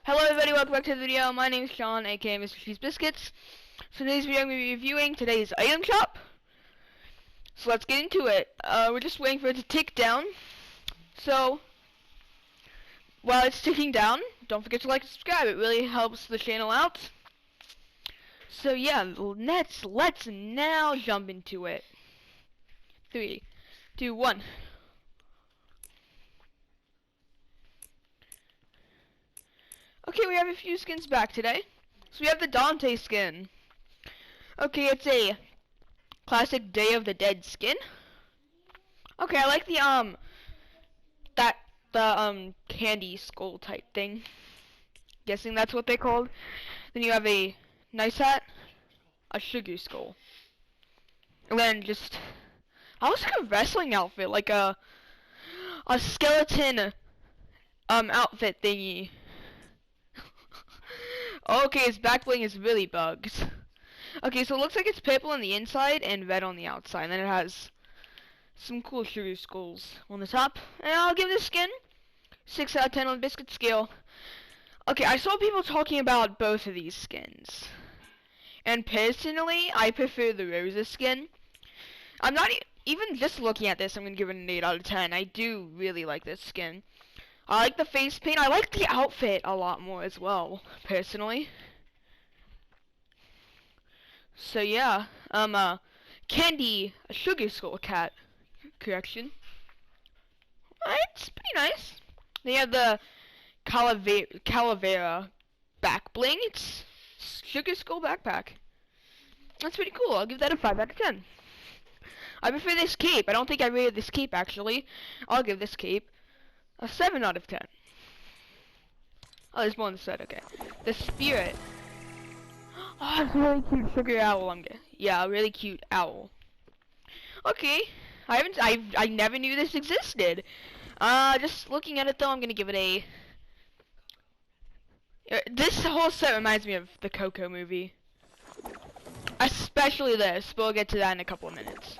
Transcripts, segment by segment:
Hello everybody, welcome back to the video. My name is Sean, aka Mr. Cheese Biscuits. So today's video I'm going to be reviewing today's item shop. So let's get into it. We're just waiting for it to tick down. So, while it's ticking down, don't forget to like and subscribe. It really helps the channel out. So yeah, let's now jump into it. 3, 2, 1. Okay, we have a few skins back today. So we have the Dante skin. Okay, it's a classic Day of the Dead skin. Okay, I like the candy skull type thing. Guessing that's what they called. Then you have a nice hat, a sugar skull, and then just I was like a wrestling outfit, like a skeleton outfit thingy. Okay, his back bling is really bugged. Okay, so it looks like it's purple on the inside and red on the outside. And then it has some cool sugar skulls on the top. And I'll give this skin 6 out of 10 on the biscuit scale. Okay, I saw people talking about both of these skins. And personally, I prefer the Rosa skin. I'm not even just looking at this, I'm going to give it an 8 out of 10. I do really like this skin. I like the face paint. I like the outfit a lot more as well, personally. So yeah, candy, a sugar skull cat, correction. It's pretty nice. They have the Calavera back bling. It's sugar skull backpack. That's pretty cool. I'll give that a 5 out of 10. I prefer this cape. I don't think I rated this cape actually. I'll give this cape a 7 out of 10. Oh, there's more on the side. Okay. The spirit. Oh, it's a really cute sugar owl. Yeah, a really cute owl. Okay. I never knew this existed. Just looking at it though, I'm gonna give it a. This whole set reminds me of the Coco movie. Especially this, but we'll get to that in a couple of minutes.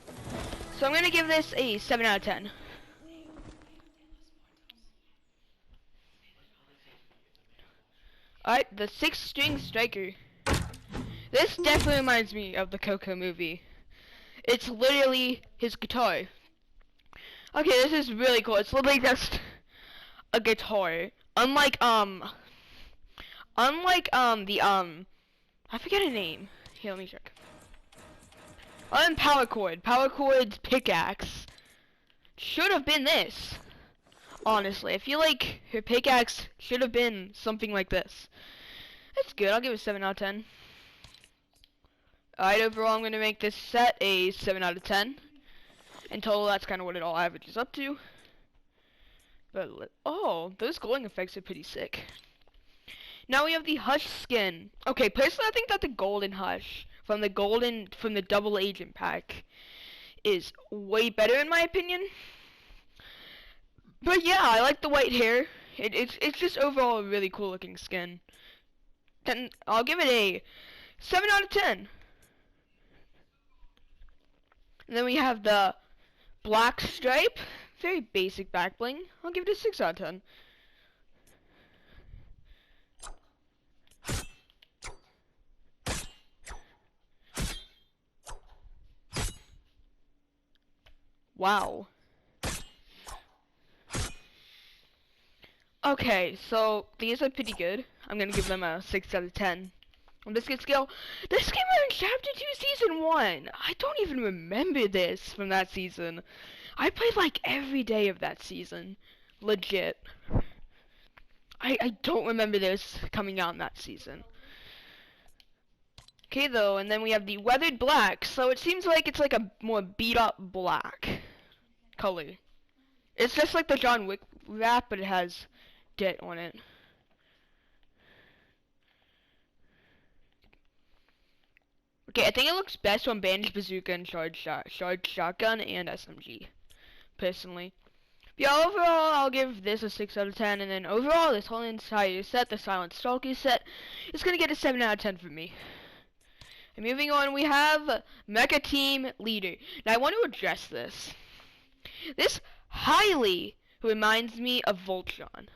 So I'm gonna give this a 7 out of 10. Alright, the 6-string striker. This definitely reminds me of the Coco movie. It's literally his guitar. Okay, this is really cool. It's literally just a guitar. Unlike I forget a name. Here, let me check. Power Chord. Power Chord's pickaxe should have been this. Honestly, I feel like her pickaxe should have been something like this. That's good. I'll give it a 7 out of 10. Alright, overall I'm going to make this set a 7 out of 10. In total, that's kind of what it all averages up to. But, oh, those glowing effects are pretty sick. Now we have the Hush skin. Okay, personally I think that the golden Hush from the double agent pack is way better in my opinion. But yeah, I like the white hair. It's just overall a really cool looking skin. Then I'll give it a 7 out of 10. And then we have the black stripe, very basic back bling. I'll give it a 6 out of 10. Wow. Okay, so these are pretty good. I'm gonna give them a 6 out of 10. On biscuit scale, this came out in Chapter 2, Season 1. I don't even remember this from that season. I played like every day of that season. Legit. I don't remember this coming out in that season. Okay though, and then we have the weathered black. So it seems like it's like a more beat up black color. It's just like the John Wick wrap, but it has dirt on it. Okay, I think it looks best on bandage bazooka and charged shotgun and SMG, personally. But yeah, overall, I'll give this a 6 out of 10, and then overall, this whole entire set, the Silent Stalker set, is gonna get a 7 out of 10 from me. And moving on, we have Mecha Team Leader. Now, I want to address this. This highly reminds me of Voltron.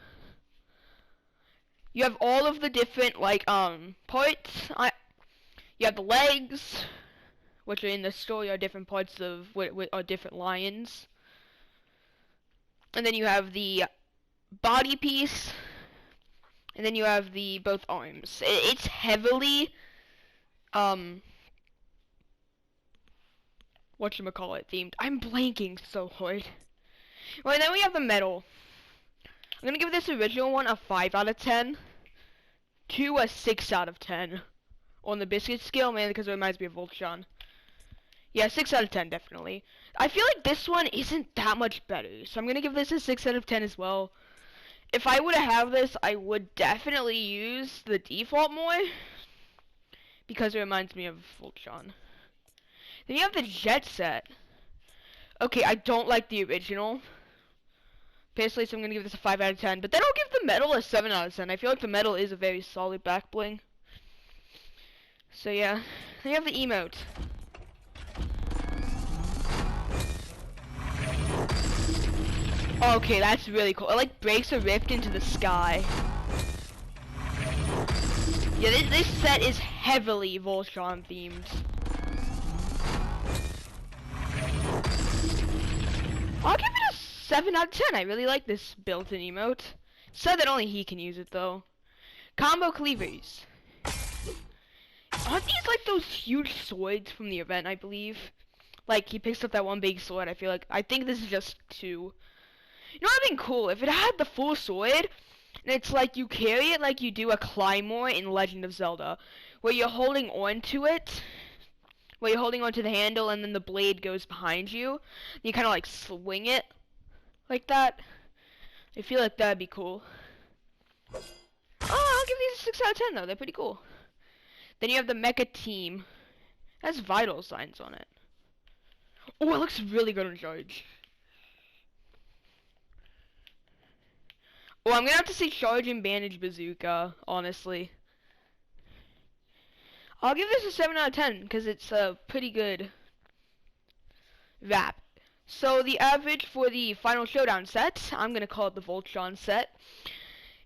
You have all of the different like parts. You have the legs, which are in the story are different parts of what are different lions. And then you have the body piece, and then you have the both arms. It's heavily whatchamacallit themed. I'm blanking so hard. Well, and then we have the medal. I'm gonna give this original one a 5 out of 10 to a 6 out of 10 on the biscuit scale, mainly because it reminds me of Voltron. Yeah, 6 out of 10, definitely. I feel like this one isn't that much better, so I'm gonna give this a 6 out of 10 as well. If I were to have this, I would definitely use the default more, because it reminds me of Voltron. Then you have the jet set. Okay, I don't like the original, personally, so I'm gonna give this a 5 out of 10. But then I'll give the medal a 7 out of 10. I feel like the medal is a very solid back bling. So yeah, then you have the emote. Okay, that's really cool. It like breaks a rift into the sky. Yeah, this set is heavily Voltron themed. I'll give it a 7 out of 10. I really like this built-in emote. Said that only he can use it though. Combo cleavers. Aren't these like those huge swords from the event, I believe? Like, he picks up that one big sword, I think this is just 2. You know what would have been cool? If it had the full sword, and it's like you carry it like you do a Claymore in Legend of Zelda, where you're holding on to it, where you're holding onto the handle and then the blade goes behind you. You kind of like swing it like that. I feel like that'd be cool. Oh, I'll give these a 6 out of 10 though. They're pretty cool. Then you have the Mecha team. It has vital signs on it. Oh, it looks really good on charge. Oh, I'm gonna have to say charge and bandage bazooka, honestly. I'll give this a 7 out of 10 because it's a pretty good wrap. So the average for the final showdown set, I'm gonna call it the Voltron set,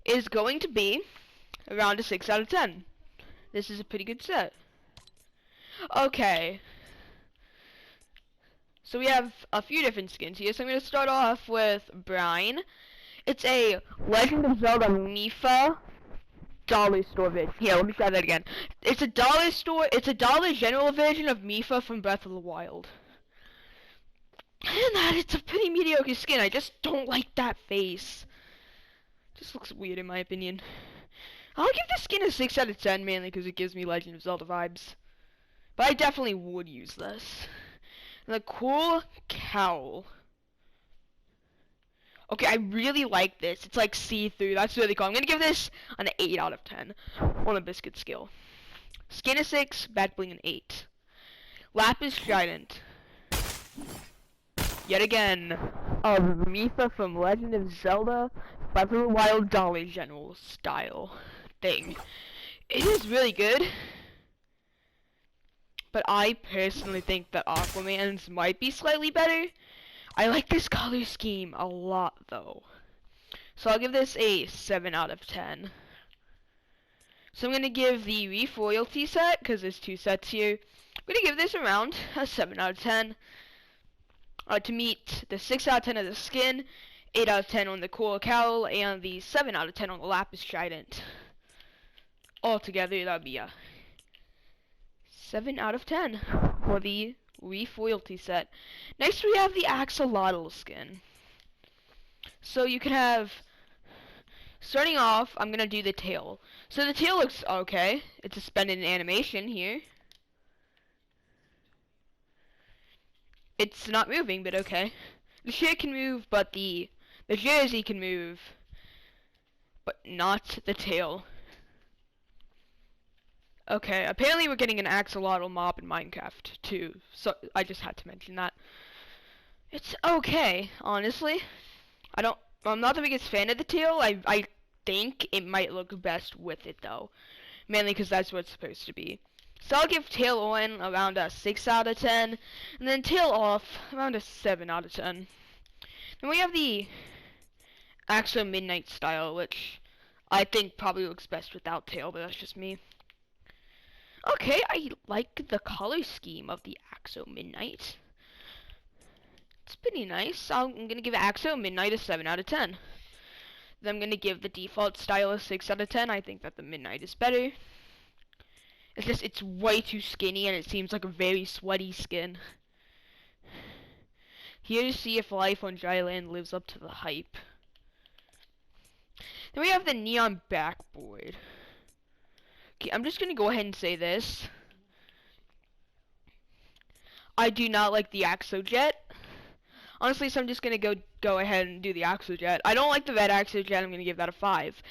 is going to be around a 6 out of 10. This is a pretty good set. Okay. So we have a few different skins here. So I'm gonna start off with Brine. It's a Legend of Zelda Mifa dollar store version. Here, let me try that again. It's a dollar general version of Mifa from Breath of the Wild. And it's a pretty mediocre skin. I just don't like that face. Just looks weird in my opinion. I'll give this skin a 6 out of 10 mainly because it gives me Legend of Zelda vibes. But I definitely would use this. And the cool cowl. Okay, I really like this. It's like see-through. That's really cool. I'm gonna give this an 8 out of 10 on a biscuit scale. Skin a 6, back bling an 8. Lapis Trident. Yet again, a Mifa from Legend of Zelda, Breath of the Wild Dollar General style thing. It is really good, but I personally think that Aquaman's might be slightly better. I like this color scheme a lot though. So I'll give this a 7 out of 10. So I'm going to give the Reef Royalty set, because there's 2 sets here, I'm going to give this around a 7 out of 10. To meet the 6 out of 10 of the skin, 8 out of 10 on the cool cowl, and the 7 out of 10 on the Lapis Trident. Altogether, that would be a 7 out of 10 for the Reef Royalty set. Next, we have the Axolotl skin. So you can have, starting off, I'm going to do the tail. So the tail looks okay. It's suspended in animation here. It's not moving, but okay. The shirt can move, but the jersey can move, but not the tail. Okay, apparently we're getting an axolotl mob in Minecraft too, so I just had to mention that. It's okay, honestly. I'm not the biggest fan of the tail. I think it might look best with it though, mainly because that's what it's supposed to be. So I'll give tail on around a 6 out of 10, and then tail off around a 7 out of 10. Then we have the Axo Midnight style, which I think probably looks best without tail, but that's just me. Okay, I like the color scheme of the Axo Midnight. It's pretty nice. I'm gonna give Axo Midnight a 7 out of 10. Then I'm gonna give the default style a 6 out of 10. I think that the Midnight is better. It's just, it's way too skinny and it seems like a very sweaty skin. Here to see if life on dry land lives up to the hype. Then we have the neon backboard. Okay, I'm just gonna go ahead and say this. I do not like the Axojet. Honestly, so I'm just gonna go ahead and do the Axojet. I don't like the red Axojet. I'm gonna give that a 5.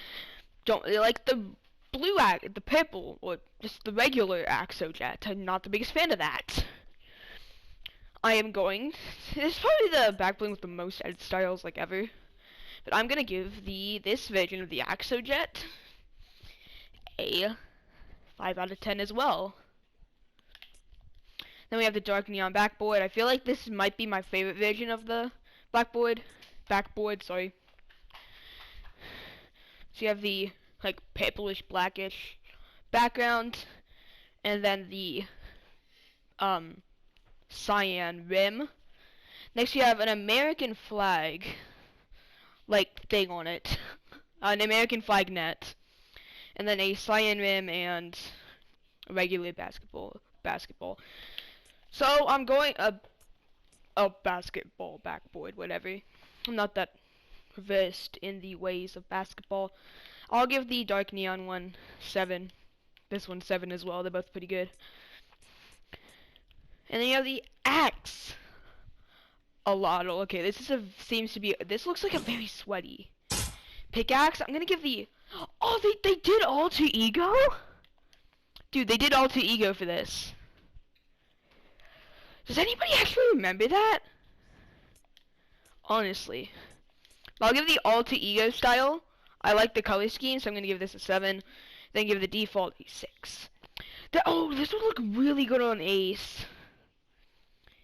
Don't really like the blue the purple, or just the regular Axojet. I'm not the biggest fan of that. I am going. This is probably the backbling with the most edit styles like ever. But I'm gonna give this version of the Axojet a 5 out of 10 as well. Then we have the dark neon backboard. I feel like this might be my favorite version of the backboard, sorry. So you have the like purplish blackish background, and then the cyan rim. Next you have an American flag like thing on it. An American flag net. And then a cyan rim and a regular basketball. So I'm going a basketball backboard, whatever. I'm not that versed in the ways of basketball. I'll give the dark neon one 7. This one 7 as well. They're both pretty good. And then you have the axe. Okay, this looks like a very sweaty pickaxe. I'm gonna give the, oh, they did alter ego? Dude, they did alter ego for this. Does anybody actually remember that? Honestly. But I'll give the alter ego style. I like the color scheme, so I'm gonna give this a 7. Then give the default a 6. Oh, this would look really good on Ace.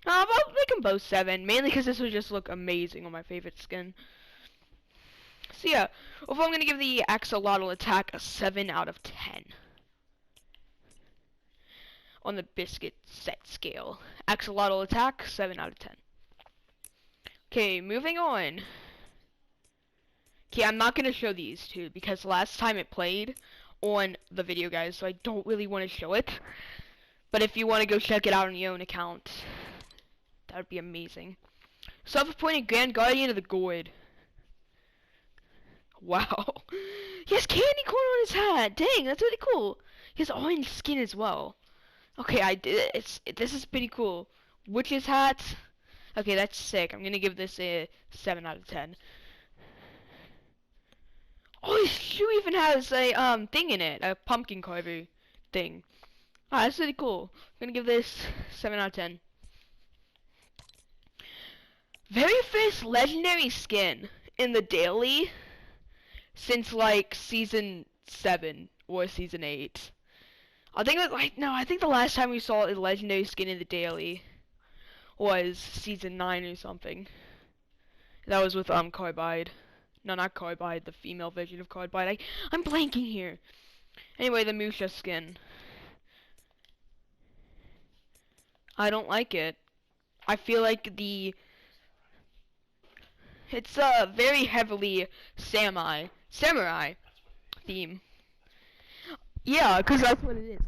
I'll make them both 7, mainly because this would just look amazing on my favorite skin. So yeah, overall I'm going to give the Axolotl attack a 7 out of 10. On the biscuit set scale. Axolotl attack, 7 out of 10. Okay, moving on. Okay, I'm not going to show these two, because last time it played on the video, guys, so I don't really want to show it. But if you want to go check it out on your own account, that would be amazing. Self-appointed Grand Guardian of the Gourd. Wow. He has candy corn on his hat. Dang, that's really cool. He has orange skin as well. Okay, I did it. This is pretty cool. Witch's hat. Okay, that's sick. I'm gonna give this a 7 out of 10. Oh, his shoe even has a thing in it, a pumpkin carver thing. Ah, that's really cool. I'm gonna give this 7 out of 10. Very first legendary skin in the daily since like season 7 or season 8. I think it was like, no, I think the last time we saw a legendary skin in the daily was season 9 or something. That was with Carbide. No, not Carbide, the female version of Carbide. I'm blanking here. Anyway, the Musha skin. I don't like it. I feel like it's a very heavily samurai theme. Yeah, because that's what it is.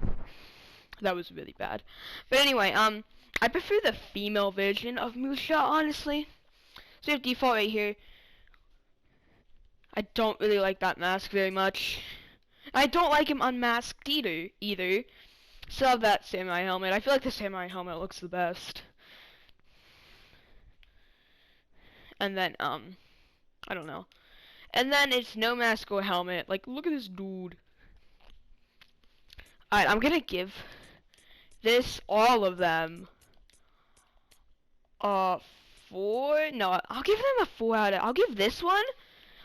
That was really bad. But anyway, I prefer the female version of Musha, honestly. So you have default right here. I don't really like that mask very much. I don't like him unmasked either. Still have that samurai helmet. I feel like the samurai helmet looks the best. And then, I don't know. And then it's no mask or helmet. Like, look at this dude. Alright, I'm gonna give all of them, 4? No, I'll give them a 4 I'll give this one,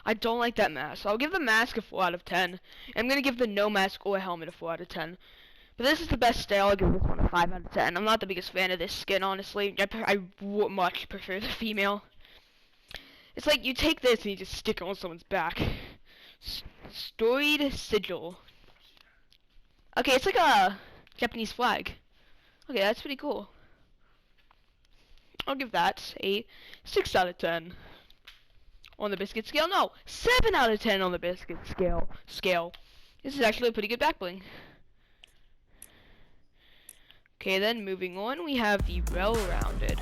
I don't like that mask, so I'll give the mask a 4 out of 10. I'm gonna give the no mask or helmet a 4 out of 10. But this is the best style, I'll give this one a 5 out of 10. I'm not the biggest fan of this skin, honestly. I much prefer the female. It's like you take this and you just stick it on someone's back. Storied sigil. Okay, it's like a Japanese flag. Okay, that's pretty cool. I'll give that a 6 out of 10. On the biscuit scale? No, 7 out of 10 on the biscuit scale. This is actually a pretty good back bling. Okay, then moving on, we have the well-rounded.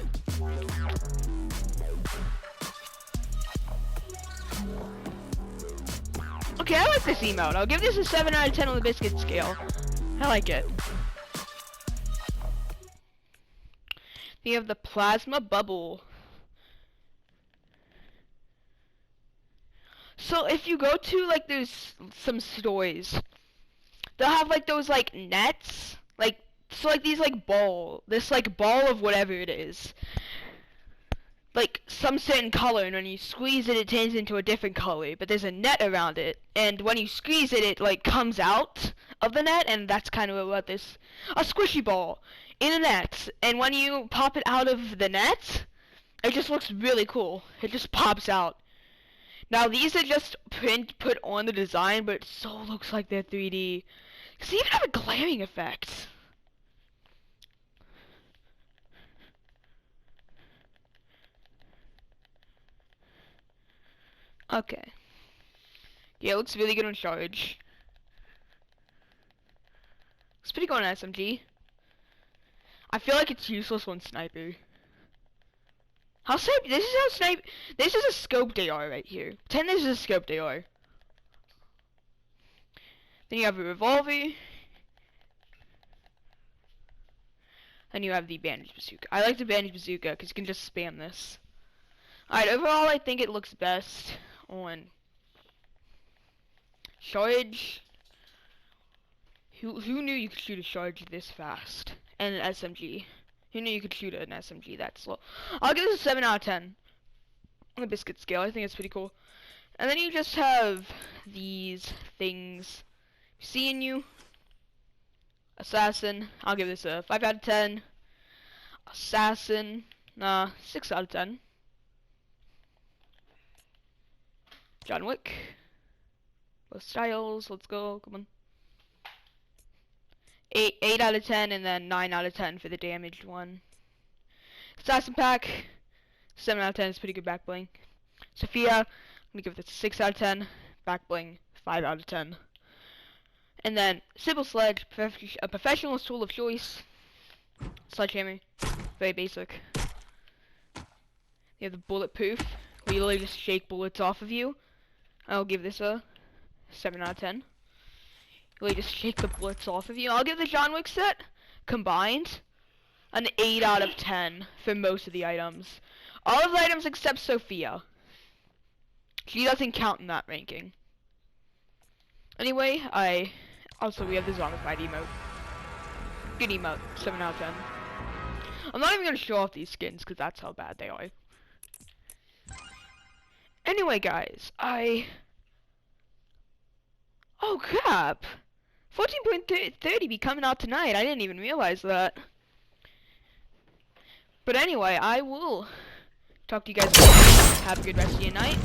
Okay, I like this emote. I'll give this a 7 out of 10 on the biscuit scale. I like it. Then you have the plasma bubble. So if you go to like there's some stores, they'll have like those like nets, like so like these like this like ball of whatever it is, like some certain color, and when you squeeze it, it turns into a different color. But there's a net around it, and when you squeeze it, it like comes out of the net, and that's kind of what this a squishy ball in a net. And when you pop it out of the net, it just looks really cool. It just pops out. Now these are just put on the design, but it so looks like they're 3D. Cause they even have a glaring effect. Okay. Yeah, it looks really good on charge. It's pretty good on SMG. I feel like it's useless on sniper. This is a scoped AR right here. Pretend this is a scoped AR. Then you have a revolver. Then you have the bandage bazooka. I like the bandage bazooka because you can just spam this. Alright, overall I think it looks best on charge. Who knew you could shoot a charge this fast? And an SMG. Who knew you could shoot an SMG that slow? I'll give this a 7 out of 10. On the biscuit scale, I think it's pretty cool. And then you just have these things. Seeing you. Assassin. I'll give this a 5 out of 10. Assassin. 6 out of 10. John Wick. Both styles. Let's go. Come on. 8 out of 10, and then 9 out of 10 for the damaged one. Assassin pack. 7 out of 10 is pretty good back bling. Sophia, I'm gonna give this a 6 out of 10. Back bling, 5 out of 10. And then Sybil Sledge, a professional's tool of choice. Sledgehammer, very basic. You have the bulletproof. We literally just shake bullets off of you. I'll give this a 7 out of 10. Really just shake the bullets off of you. I'll give the John Wick set combined an 8 out of 10 for most of the items. All of the items except Sophia. She doesn't count in that ranking. Anyway, we have the Zombified emote. Good emote, 7 out of 10. I'm not even gonna show off these skins because that's how bad they are. Anyway, guys, oh crap! 14.30 be coming out tonight. I didn't even realize that. But anyway, I will talk to you guys later. Have a good rest of your night.